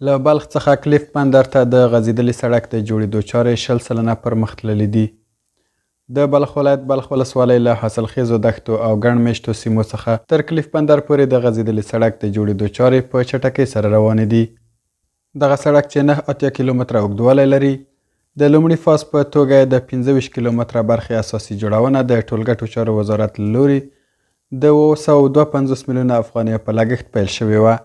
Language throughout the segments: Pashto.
له بلخ څخه کلیف بندر ته د غځېدلي سړک د جوړېدو چارې 60% پرمخ تللي دي. د بلخ ولایت بلخ ولسوالۍ له حاصلخیزو دښتو او ګڼ مېشتو سیمو څخه تر کلیف بندر پورې د غځېدلي سړک د جوړېدو چارې په چټکۍ سره روانې دي. دغه سړک چې 9 کیلومتره اوږدوالی لري، د لومړي فاز په توګه د 25 کیلومتره برخې اساسي جوړونه د ټولګټو چارو وزارت له لوري د 252 میلیونه افغانیو په لګښت پیل شوې وه.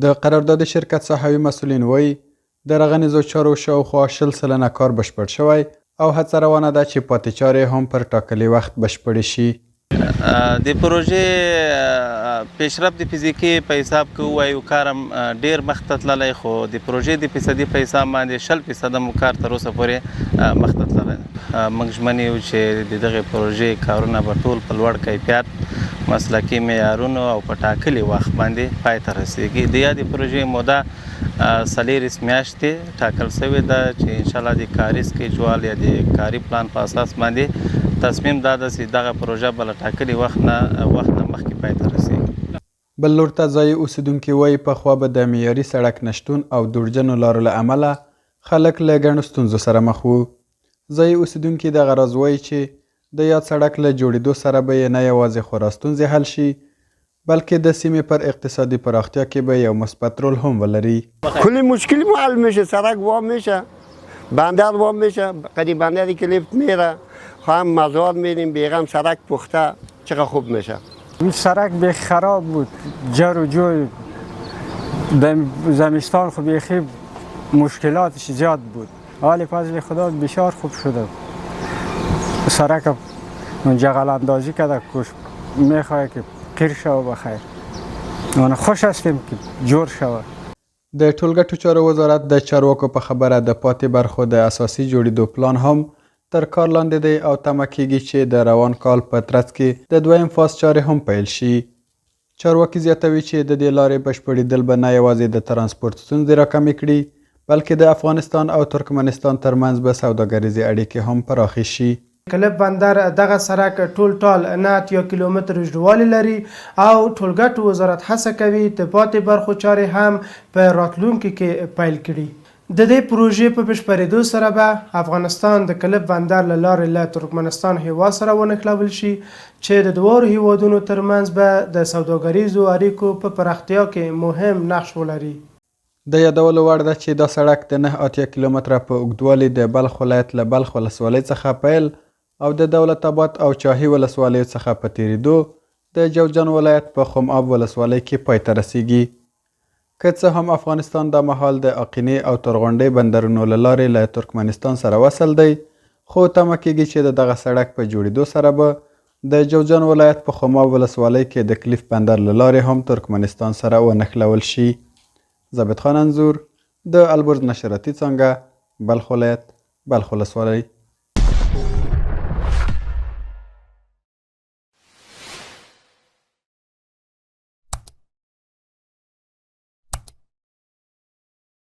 د قراردادي شرکت صحوي مسؤلین وایي د رغنیزو چارو شاوخوا 60% کار بشپړ شوی او هڅه روانه ده چې پاتې چارې هم پر ټاکلي وخت بشپړې شي. د پروژې پیشرفت د فزیکي په حساب کې ووایو کار هم ډېر مخته تللی، خو د پروژې د فیصدي په حساب باندې 60% مو کار تر اوسه پورې مخته تللی. موږ ژمن یو چې د دغې پروژې کارونه به ټول په لوړ کیفیت، مسلکي معیارونو او په ټاکلي وخت باندې پای ته رسیږي. د یادې پروژې موده 4 میاشتې ټاکل شوې ده چې انشاءالله د کاري سکیجوال یا د کاري پلان په اساس باندې تصمیم دا ده چې دغه پروژه به له ټاکلي وخت نه مخکې پای ته رسیږي. بل لور ته ځایي اوسیدونکي وایي پخوا به د معیاري سړک نشتون او دوړجنو لارو له امله خلک له ګڼو ستونزو سره مخ وو. ځایي اوسیدونکي دغه راز وایي چې د یاد سړک له جوړېدو سره به یې نه یوازې خورا ستونزې حل شي، بلکه د سیمې پر اقتصادی پراختیا کې به یو مثبت رول هم ولري. کلی مشکلی ما حل میشه، سرک وا میشه، بندر وا میشه، قدیم بندری که لیفت میره، هم مزار میریم بیغم سرک پخته چقدر خوب میشه. این سرک به خراب بود، جر و جوی زمستان خب بیخی مشکلاتش زیاد بود، حال فضل خدا بسیار خوب شده. سرک جغل اندازی کرده کش میخواه که قیر شوه بخیر. من خوش هستیم که جور شوه. د ټولګټو چارو وزارت د چارواکو په خبره د پاتې برخو د اساسي جوړېدو پلان هم تر کار لاندې دی او تمه کیږي چې د روان کال په ترڅ کې د دویم فاز چارې هم پیل شي. چارواکي زیاتوي چې د دې لارې بشپړېدل به نه یوازې د ترانسپورت ستونزې راکمې کړي، بلکې د افغانستان او ترکمنستان ترمنځ به سوداګریزې اړیکې هم پراخې شي. کلیف بندر دغه سرک ټول 9 کیلومتر اوږدوالی لري او ټولګټو وزارت هڅه کوي د پاتې برخو چارې هم په راتلونکي کې پیل کړي. د دې پروژې په بشپړېدو سره به افغانستان د کلیف بندر له لارې له ترکمنستان هیواد سره ونښلول شي چې د دواړو هیوادونو ترمنځ به د سوداګریزو اړیکو په پراختیا کې مهم نقش ولري. د یادولو وړ ده چې دا سړک د 9 کیلومتره په اوږدوالي د بلخ ولایت له بلخ ولسوالۍ څخه پیل او د دولت آباد او چاهي ولسوالیو څخه په تیریدو د جوزجان ولایت په خم آب ولسوالۍ کې پای ته رسیږي. که څه هم افغانستان دا مهال د اقینې او تورغونډۍ بندرونو له لارې له ترکمنستان سره وصل دی، خو تمه کیږي چې د دغه سړک په جوړېدو سره به د جوزجان ولایت په خم آب ولسوالۍ کې د کلیف بندر له لارې هم ترکمنستان سره ونښلول شي. ثابت خان انځور، د البرز نشراتي څانګه، بلخ ولایت، بلخ ولسوالۍ.